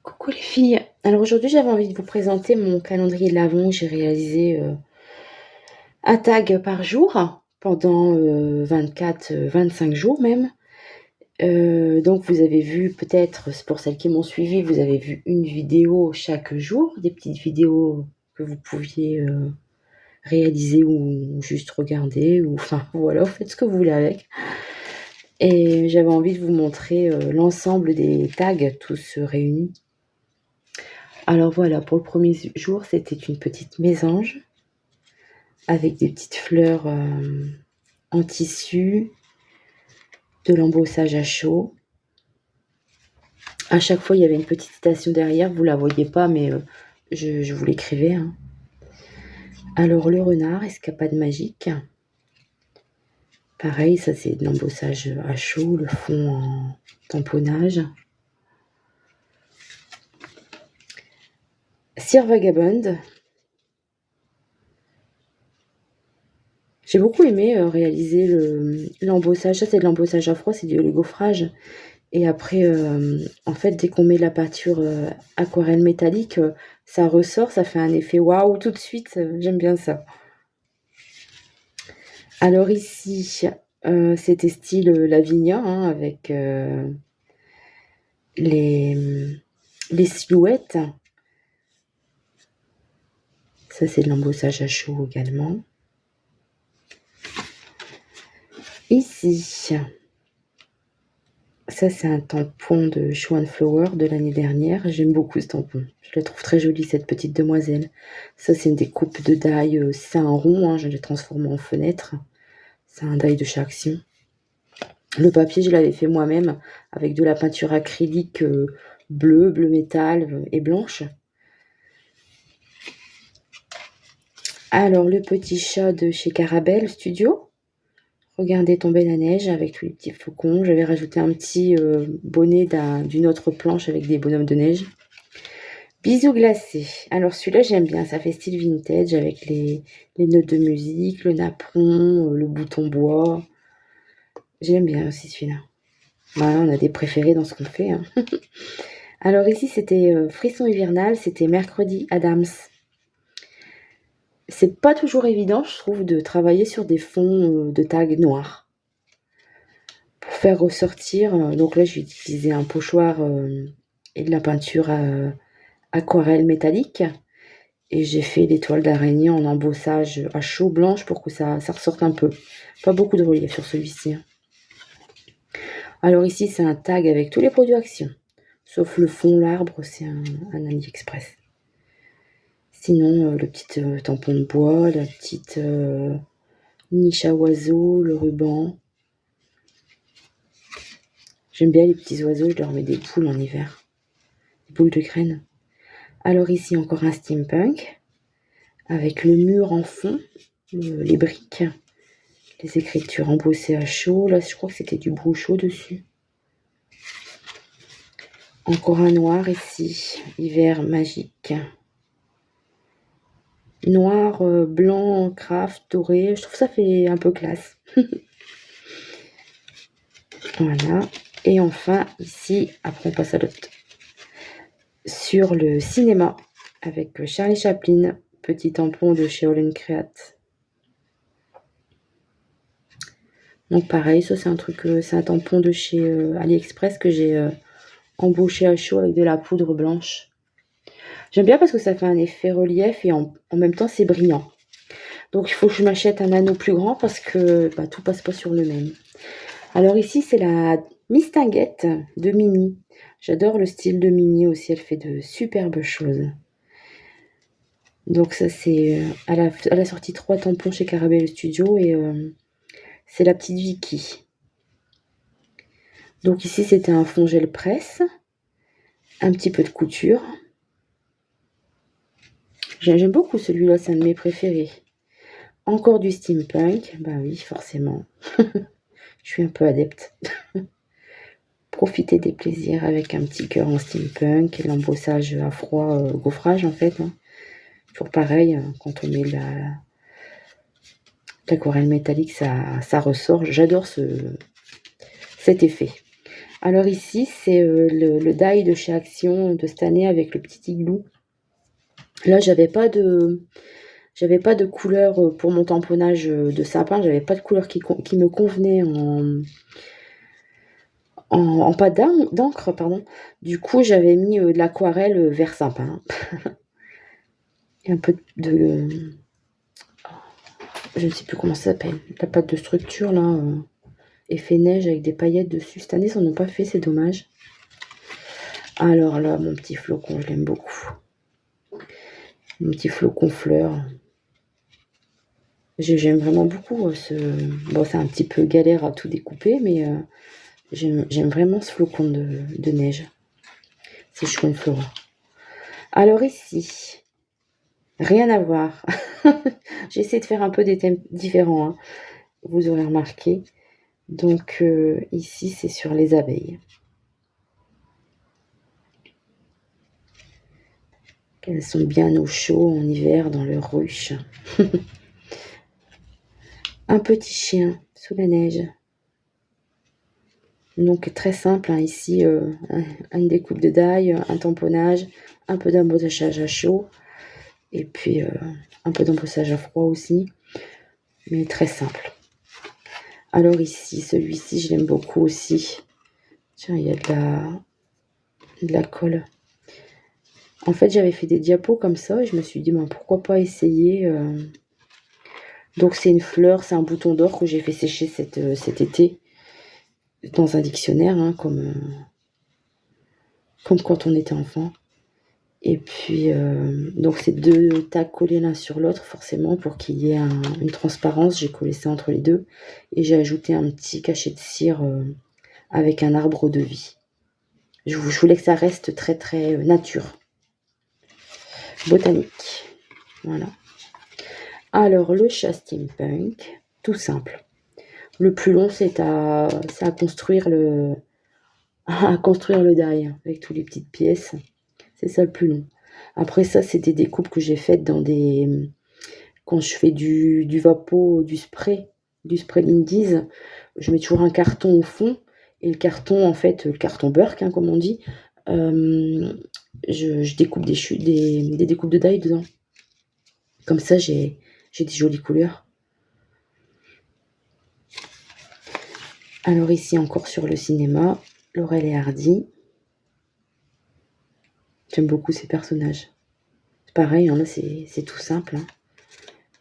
Coucou les filles. Alors aujourd'hui, j'avais envie de vous présenter mon calendrier de l'Avent. J'ai réalisé un tag par jour pendant 24, 25 jours même. Donc vous avez vu peut-être, pour celles qui m'ont suivi, vous avez vu une vidéo chaque jour, des petites vidéos que vous pouviez réaliser ou juste regarder, ou enfin voilà, vous faites ce que vous voulez avec. Et j'avais envie de vous montrer l'ensemble des tags tous réunis. Alors voilà, pour le premier jour, c'était une petite mésange avec des petites fleurs en tissu, de l'embossage à chaud. À chaque fois, il y avait une petite citation derrière, vous la voyez pas, mais je vous l'écrivais, hein. Alors le renard, escapade magique. Pareil, ça c'est de l'embossage à chaud, le fond en tamponnage. Cire vagabonde. J'ai beaucoup aimé réaliser l'embossage. Ça c'est de l'embossage à froid, c'est du gaufrage. Et après, en fait, dès qu'on met la peinture aquarelle métallique, ça ressort, ça fait un effet waouh tout de suite. J'aime bien ça. Alors ici, c'était style Lavinia, hein, avec les silhouettes. Ça, c'est de l'embossage à chaud également. Ici, ça, c'est un tampon de Show and Flower de l'année dernière. J'aime beaucoup ce tampon. Je la trouve très jolie, cette petite demoiselle. Ça, c'est une découpe de die. C'est un rond, hein, je l'ai transformé en fenêtre. C'est un die de chez Action. Le papier, je l'avais fait moi-même avec de la peinture acrylique bleu métal et blanche. Alors, le petit chat de chez Carabelle Studio. Regardez tomber la neige avec tous les petits flocons. J'avais rajouté un petit bonnet d'une autre planche avec des bonhommes de neige. Bisous glacés. Alors celui-là, j'aime bien. Ça fait style vintage avec les notes de musique, le napperon, le bouton bois. J'aime bien aussi celui-là. Voilà, on a des préférés dans ce qu'on fait, hein. Alors ici, c'était Frisson hivernal. C'était mercredi Adams. C'est pas toujours évident, je trouve, de travailler sur des fonds de tag noirs. Pour faire ressortir, donc là, j'ai utilisé un pochoir et de la peinture aquarelle métallique. Et j'ai fait des toiles d'araignée en embossage à chaud blanche pour que ça ressorte un peu. Pas beaucoup de relief sur celui-ci, hein. Alors ici, c'est un tag avec tous les produits Action. Sauf le fond, l'arbre, c'est un AliExpress. Sinon, le petit tampon de bois, la petite niche à oiseaux, le ruban. J'aime bien les petits oiseaux, je leur mets des poules en hiver. Des poules de graines. Alors ici, encore un steampunk. Avec le mur en fond, les briques. Les écritures embossées à chaud. Là, je crois que c'était du bruchot dessus. Encore un noir ici. Hiver magique. Noir, blanc, craft, doré. Je trouve ça fait un peu classe. Voilà. Et enfin, ici, après on passe à l'autre. Sur le cinéma, avec Charlie Chaplin. Petit tampon de chez All Create. Donc pareil, ça c'est un truc, c'est un tampon de chez AliExpress que j'ai embauché à chaud avec de la poudre blanche. J'aime bien parce que ça fait un effet relief et en même temps c'est brillant. Donc il faut que je m'achète un anneau plus grand parce que tout passe pas sur le même. Alors ici c'est la Mistinguette de Mimi. J'adore le style de Mimi aussi, elle fait de superbes choses. Donc ça c'est, elle a sorti 3 tampons chez Carabelle Studio et c'est la petite Vicky. Donc ici c'était un fond gel presse, un petit peu de couture. J'aime beaucoup celui-là, c'est un de mes préférés. Encore du steampunk, bah oui, forcément. Je suis un peu adepte. Profiter des plaisirs avec un petit cœur en steampunk et l'embossage à froid, gaufrage en fait, hein. Toujours pareil, quand on met l'aquarelle métallique, ça ressort. J'adore cet effet. Alors ici, c'est le die de chez Action de cette année avec le petit igloo. Là, j'avais pas de couleur pour mon tamponnage de sapin. J'avais pas de couleur qui me convenait en pâte d'encre, pardon. Du coup, j'avais mis de l'aquarelle vert sapin. Et un peu de je ne sais plus comment ça s'appelle, la pâte de structure là, effet neige avec des paillettes dessus. Cette année, ils n'en ont pas fait, c'est dommage. Alors là, mon petit flocon, je l'aime beaucoup. Mon petit flocon fleur. J'aime vraiment beaucoup bon, c'est un petit peu galère à tout découper, mais j'aime vraiment ce flocon de neige. C'est chouette florent. Alors ici, rien à voir. J'essaie de faire un peu des thèmes différents, hein. Vous aurez remarqué. Donc ici, c'est sur les abeilles. Elles sont bien au chaud en hiver dans leur ruche. Un petit chien sous la neige. Donc très simple, hein, ici, une découpe de die, un tamponnage, un peu d'embossage à chaud, et puis un peu d'embossage à froid aussi, mais très simple. Alors ici, celui-ci, je l'aime beaucoup aussi. Tiens, il y a de la colle. En fait, j'avais fait des diapos comme ça, et je me suis dit, pourquoi pas essayer. Donc c'est une fleur, c'est un bouton d'or que j'ai fait sécher cet été dans un dictionnaire, hein, comme quand on était enfant. Et puis, donc c'est 2 tags collés l'un sur l'autre, forcément, pour qu'il y ait une transparence. J'ai collé ça entre les deux. Et j'ai ajouté un petit cachet de cire avec un arbre de vie. Je voulais que ça reste très, très nature. Botanique. Voilà. Alors, le chat steampunk, tout simple. Le plus long, c'est à construire le die avec toutes les petites pièces. C'est ça le plus long. Après ça, c'est des découpes que j'ai faites quand je fais du vapeau, du spray Lindy's, je mets toujours un carton au fond. Et le carton, en fait, le carton Burke, hein, comme on dit, je découpe des découpes de die dedans. Comme ça, j'ai des jolies couleurs. Alors ici, encore sur le cinéma, Laurel et Hardy. J'aime beaucoup ces personnages. C'est pareil, hein, là, c'est tout simple. Hein.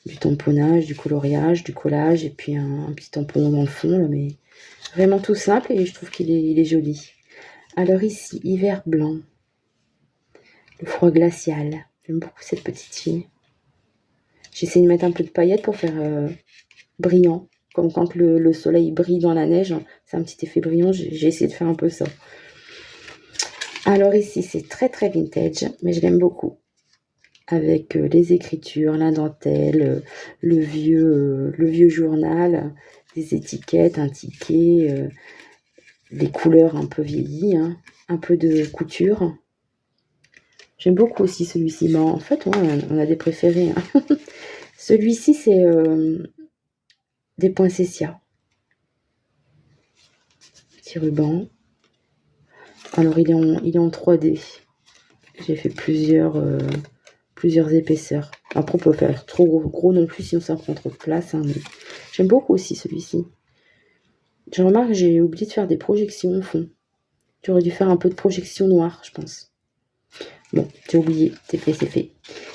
Du tamponnage, du coloriage, du collage, et puis un petit tampon dans le fond, là, mais vraiment tout simple, et je trouve qu'il est joli. Alors ici, hiver blanc. Le froid glacial. J'aime beaucoup cette petite fille. J'essaie de mettre un peu de paillettes pour faire brillant. Comme quand le soleil brille dans la neige, c'est un petit effet brillant. J'ai essayé de faire un peu ça. Alors ici, c'est très très vintage, mais je l'aime beaucoup. Avec les écritures, la dentelle, le vieux journal, des étiquettes, un ticket, les couleurs un peu vieillies, hein, un peu de couture. J'aime beaucoup aussi celui-ci. Mais en fait, on a des préférés. Hein. Celui-ci, c'est des poinsettias. Petit ruban. Alors, il est en 3D. J'ai fait plusieurs épaisseurs. Après, on peut faire trop gros non plus, sinon ça prend trop de place. Hein, mais j'aime beaucoup aussi celui-ci. Je remarque que j'ai oublié de faire des projections au fond. J'aurais dû faire un peu de projection noire, je pense. Bon, j'ai oublié, c'est fait.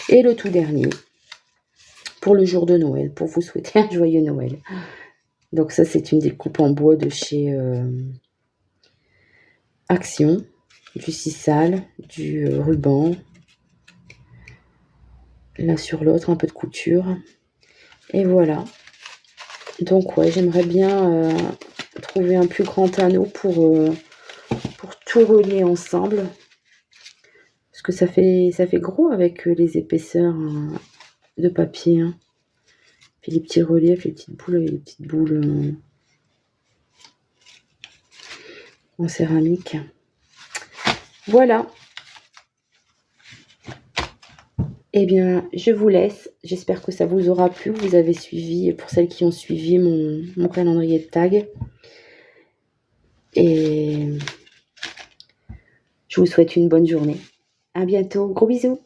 Et le tout dernier, pour le jour de Noël, pour vous souhaiter un joyeux Noël. Donc ça, c'est une découpe en bois de chez Action, du sisal, du ruban, l'un sur l'autre, un peu de couture. Et voilà. Donc ouais, j'aimerais bien trouver un plus grand anneau pour tout relier ensemble. Parce que ça fait gros avec les épaisseurs de papier. Hein. Puis les petits reliefs, les petites boules en céramique. Voilà. Eh bien, je vous laisse. J'espère que ça vous aura plu. Vous avez suivi, pour celles qui ont suivi mon calendrier de tag. Et je vous souhaite une bonne journée. À bientôt. Gros bisous.